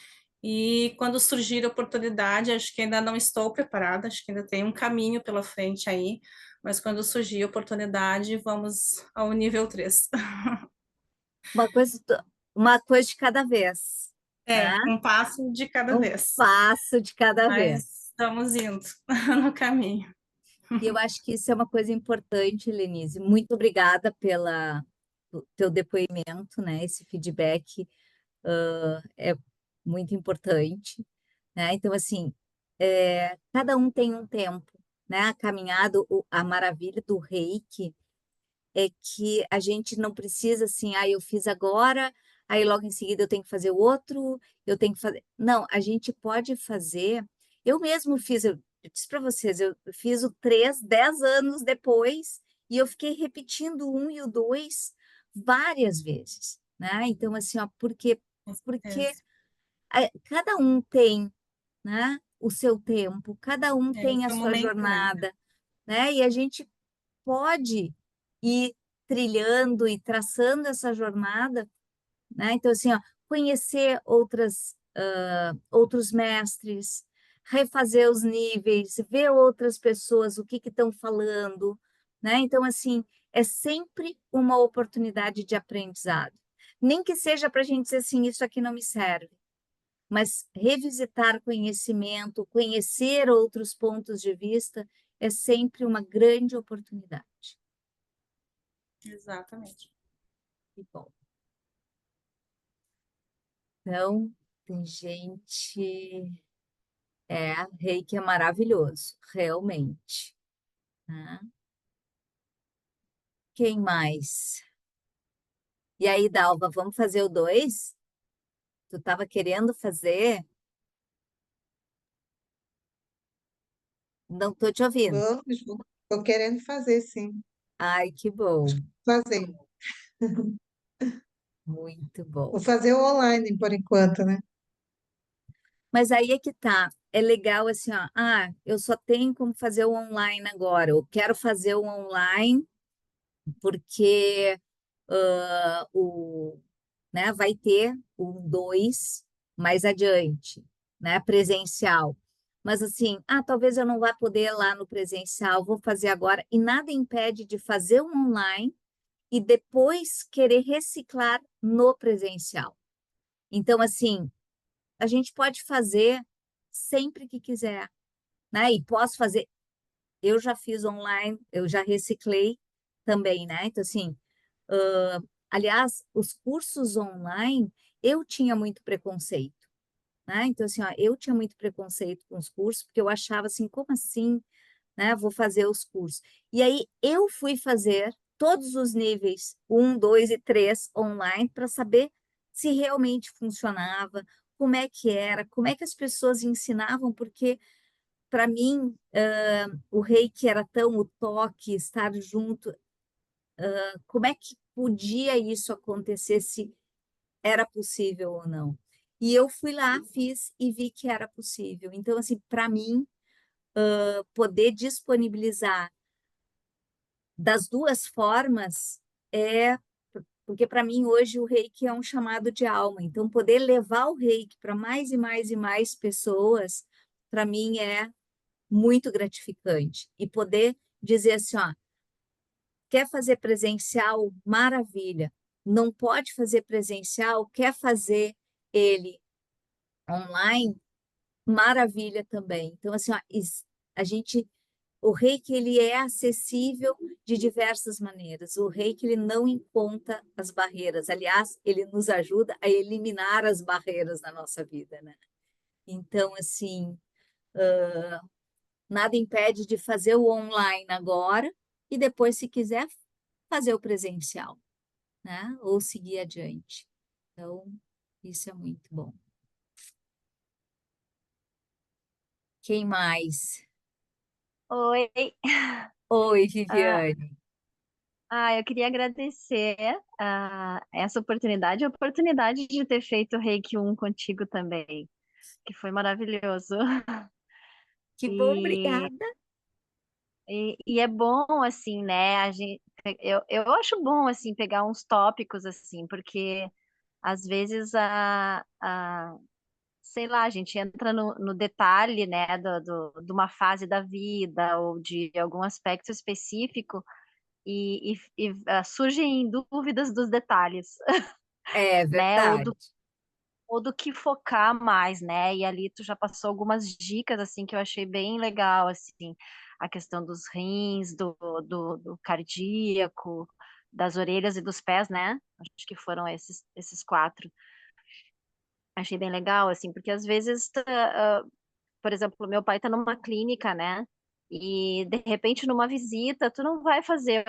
e quando surgir a oportunidade, acho que ainda não estou preparada, acho que ainda tem um caminho pela frente aí, mas quando surgir a oportunidade, vamos ao nível 3. Uma coisa, uma coisa de cada vez, né? Um passo de cada Um vez. passo de cada vez. Mas estamos indo no caminho. E eu acho que isso é uma coisa importante, Lenise. Muito obrigada pelo teu depoimento, né? Esse feedback é muito importante, né? Então, assim, cada um tem um tempo, né? A caminhada, a maravilha do reiki é que a gente não precisa assim, eu fiz agora, aí logo em seguida eu tenho que fazer outro, eu tenho que fazer. Não, a gente pode fazer. Eu mesmo fiz, eu disse para vocês, eu fiz o 3, 10 anos depois, e eu fiquei repetindo o 1 e o 2 várias vezes, né? Então, assim, ó, Com porque certeza. cada um tem, né, o seu tempo, cada um O tem a seu sua momento, né? jornada, né? E a gente pode ir trilhando e traçando essa jornada, né? Então, assim, ó, conhecer outros mestres, refazer os níveis, ver outras pessoas, o que estão falando, né? Então, assim, é sempre uma oportunidade de aprendizado. Nem que seja para a gente dizer assim, isso aqui não me serve, mas revisitar conhecimento, conhecer outros pontos de vista, é sempre uma grande oportunidade. Exatamente. Que bom. Então, tem gente. Reiki é maravilhoso, realmente. Né? Quem mais? E aí, Dalva, vamos fazer o 2? Tu estava querendo fazer? Não estou te ouvindo. Vamos, estou querendo fazer, sim. Ai, que bom. Fazer. Muito bom. Vou fazer o online por enquanto, né? Mas aí é que tá. É legal assim, ó. Eu só tenho como fazer o online agora. Eu quero fazer o online porque né, vai ter um 2 mais adiante, né, presencial. Mas assim, talvez eu não vá poder ir lá no presencial, vou fazer agora, e nada impede de fazer o online e depois querer reciclar no presencial. Então, assim, a gente pode fazer sempre que quiser, né? E posso fazer, eu já fiz online, eu já reciclei também, né? Então, assim, aliás, os cursos online, eu tinha muito preconceito, né? Então, assim, ó, eu tinha muito preconceito com os cursos, porque eu achava assim, como assim, né? Vou fazer os cursos. E aí, eu fui fazer todos os níveis, 1, 2 e 3 online, para saber se realmente funcionava, como é que era, como é que as pessoas ensinavam, porque, para mim, o reiki era tão o toque, estar junto, como é que podia isso acontecer, se era possível ou não. E eu fui lá, fiz e vi que era possível. Então, assim, para mim, poder disponibilizar das duas formas é. Porque para mim hoje o reiki é um chamado de alma. Então, poder levar o reiki para mais e mais e mais pessoas, para mim é muito gratificante. E poder dizer assim, ó, quer fazer presencial? Maravilha. Não pode fazer presencial? Quer fazer ele online? Maravilha também. Então, assim, ó, a gente O reiki, ele é acessível de diversas maneiras. O reiki, ele não encontra as barreiras. Aliás, ele nos ajuda a eliminar as barreiras na nossa vida, né? Então, assim, nada impede de fazer o online agora e depois, se quiser, fazer o presencial, né? Ou seguir adiante. Então, isso é muito bom. Quem mais? Oi, Oi, ah, Viviane. eu queria agradecer essa oportunidade, a oportunidade de ter feito o Reiki 1 contigo também, que foi maravilhoso. Que bom, E, obrigada. e é bom, assim, né? Eu acho bom, assim, pegar uns tópicos, assim, porque às vezes sei lá, a gente entra no detalhe, né, de uma fase da vida ou de algum aspecto específico e surgem dúvidas dos detalhes, É né, verdade. ou do que focar mais, né, e ali tu já passou algumas dicas, assim, que eu achei bem legal, assim, a questão dos rins, do cardíaco, das orelhas e dos pés, né, acho que foram esses quatro. Achei bem legal, assim, porque às vezes por exemplo, meu pai está numa clínica, né? E de repente numa visita, tu não vai fazer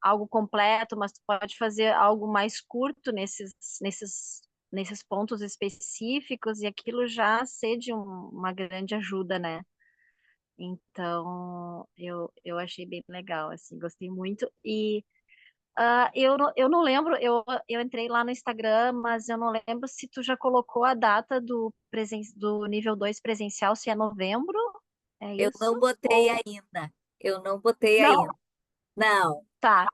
algo completo, mas tu pode fazer algo mais curto nesses pontos específicos e aquilo já ser de uma grande ajuda, né? Então, eu achei bem legal, assim, gostei muito. E eu não lembro, eu entrei lá no Instagram, mas eu não lembro se tu já colocou a data do nível 2 presencial, se é novembro, é Eu isso? não botei Ou ainda. Eu não botei não? ainda. Não. Tá.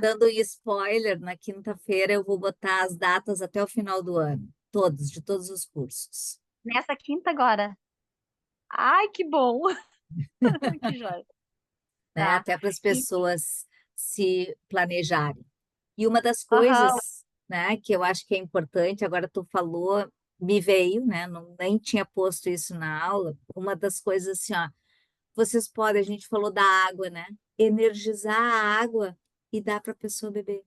Dando spoiler, na quinta-feira eu vou botar as datas até o final do ano. Todos, de todos os cursos. Nessa quinta agora. Ai, que bom. Que joia. Né? Tá. Até para as E, pessoas se planejarem. E uma das aham, coisas, né, que eu acho que é importante, agora tu falou, me veio, né? Não, nem tinha posto isso na aula. Uma das coisas assim, ó, vocês podem, a gente falou da água, né? Energizar a água e dar para a pessoa beber.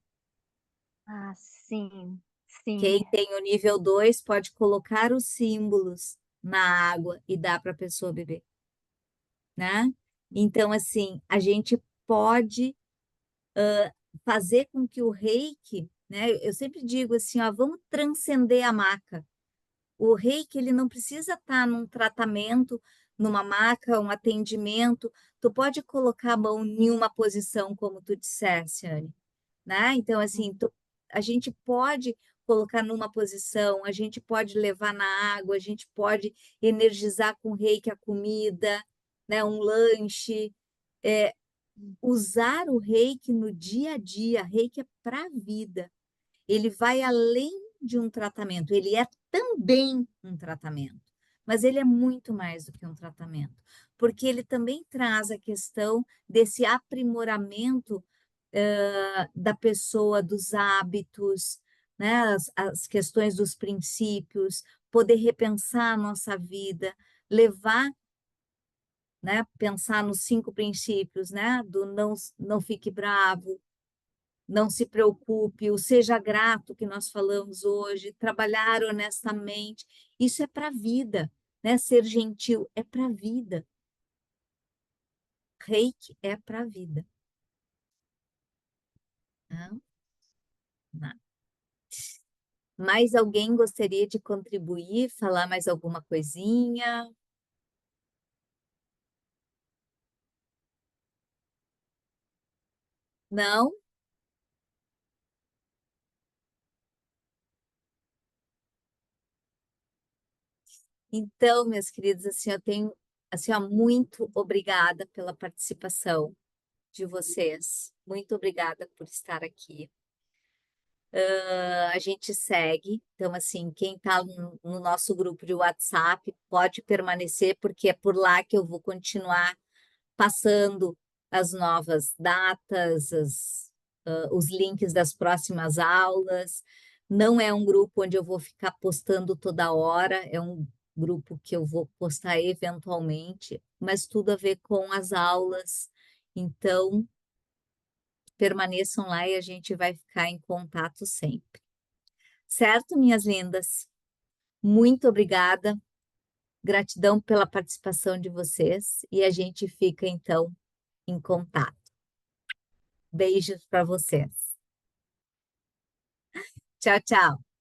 sim, sim. Quem tem o nível 2 pode colocar os símbolos na água e dar para a pessoa beber, né? Então, assim, a gente pode fazer com que o reiki, né? Eu sempre digo assim, ó, vamos transcender a maca. O reiki, ele não precisa estar num tratamento, numa maca, um atendimento. Tu pode colocar a mão em uma posição, como tu disseste, Anne, né? Então, assim, a gente pode colocar numa posição, a gente pode levar na água, a gente pode energizar com reiki a comida, né? Um lanche. Usar o reiki no dia a dia, reiki é para a vida. Ele vai além de um tratamento, ele é também um tratamento, mas ele é muito mais do que um tratamento, porque ele também traz a questão desse aprimoramento da pessoa, dos hábitos, né? As questões dos princípios, poder repensar a nossa vida, levar, né? Pensar nos 5 princípios, né? Do não fique bravo, não se preocupe, o seja grato que nós falamos hoje, trabalhar honestamente, isso é para a vida, né? Ser gentil é para a vida. Reiki é para a vida. Não, não. Mais alguém gostaria de contribuir, falar mais alguma coisinha? Não? Então, meus queridos, assim, eu tenho, assim, ó, muito obrigada pela participação de vocês. Muito obrigada por estar aqui. A gente segue. Então, assim, quem está no nosso grupo de WhatsApp pode permanecer, porque é por lá que eu vou continuar passando as novas datas, os links das próximas aulas. Não é um grupo onde eu vou ficar postando toda hora, grupo que eu vou postar eventualmente, mas tudo a ver com as aulas. Então, permaneçam lá e a gente vai ficar em contato sempre. Certo, minhas lindas? Muito obrigada. Gratidão pela participação de vocês e a gente fica então em contato. Beijos para vocês. Tchau, tchau.